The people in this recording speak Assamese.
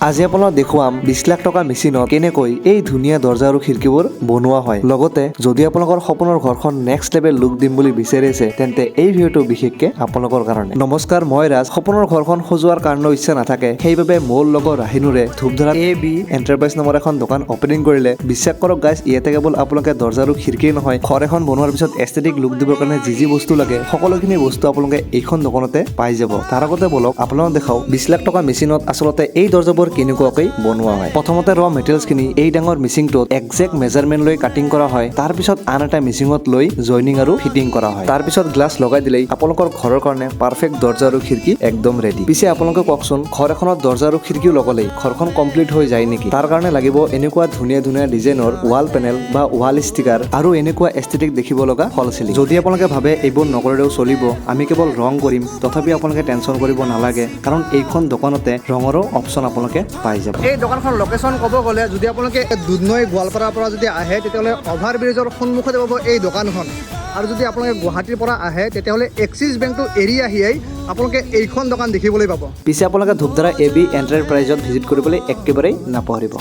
আজি আপোনাক দেখুৱাম 20 লাখ টকা মেচিনত কেনেকৈ এই ধুনীয়া দৰ্জা আৰু খিৰিকীবোৰ বনোৱা হয়। লগতে যদি আপোনালোকৰ সপোনৰ ঘৰখন নেক্সট লেভেল লুক দিম বুলি বিচাৰিছে তেন্তে এই ভিডিঅ'টো বিশেষকৈ আপোনালোকৰ কাৰণে। নমস্কাৰ, মই ৰাজ। সপোনৰ ঘৰখন সজোৱাৰ কাৰণেও ইচ্ছা নাথাকে, সেইবাবে মোৰ লগৰ ৰাহিনুৰে ধূপধাৰাত AB এণ্টাৰপ্ৰাইজ নামৰ এখন দোকান অপেনিং কৰিলে। বিশ্বাস কৰক গাইজ, ইয়াতে কেৱল আপোনালোকে দৰ্জা আৰু খিৰিকী নহয়, ঘৰ এখন বনোৱাৰ পিছত এষ্টেটিক লুক দিবৰ কাৰণে যি বস্তু লাগে সকলোখিনি বস্তু আপোনালোকে এইখন দোকানতে পাই যাব। তাৰ আগতে বলক আপোনালোক দেখাও 20 লাখ টকা মেচিনত আচলতে এই দৰ্জাবোৰ কেনেকুৱাকৈ বনোৱা হয়। প্ৰথমতে ৰ মেটেৰিয়েলছখিনি এই ডাঙৰ মেচিনটোত একজেক্ট মেজাৰমেণ্ট লৈ কাটিং কৰা হয়। তাৰ পিছত আন এটা মেচিনত লৈ জইনিং আৰু ফিটিং কৰা হয়। তাৰ পিছত গ্লাছ লগাই দিলেই আপোনালোকৰ ঘৰৰ কাৰণে পাৰফেক্ট দৰ্জা আৰু খিৰিকী একদম ৰেডি। পিছে আপোনালোকে কওকচোন, ঘৰ এখনত দৰ্জা আৰু খিৰিকীও লগালেই ঘৰখন কমপ্লিট হৈ যায় নেকি? তাৰ কাৰণে লাগিব এনেকুৱা ধুনীয়া ধুনীয়া ডিজাইনৰ ৱাল পেনেল বা ৱাল ষ্টিকাৰ আৰু এনেকুৱা এষ্টেটিক দেখিব লগা ফল চিলিং। যদি আপোনালোকে ভাবে এইবোৰ নকৰিলেও চলিব, আমি কেৱল ৰং কৰিম, তথাপি আপোনালোকে টেনশ্যন কৰিব নালাগে, কাৰণ এইখন দোকানতে ৰঙৰো অপশ্যন আপোনালোকে পাই যাব। এই দোকানখন লোকেশ্যন ক'ব গ'লে যদি আপোনালোকে দুধনৈ গোৱালপাৰাৰ পৰা যদি আহে তেতিয়াহ'লে অভাৰ ব্ৰিজৰ সন্মুখতে পাব এই দোকানখন। আৰু যদি আপোনালোকে গুৱাহাটীৰ পৰা আহে তেতিয়াহ'লে এক্সিছ বেংকটো এৰি আহিয়েই আপোনালোকে এইখন দোকান দেখিবলৈ পাব। পিছে আপোনালোকে ধূপধাৰা AB এণ্টাৰপ্ৰাইজত ভিজিট কৰিবলৈ একেবাৰেই নাপাহৰিব।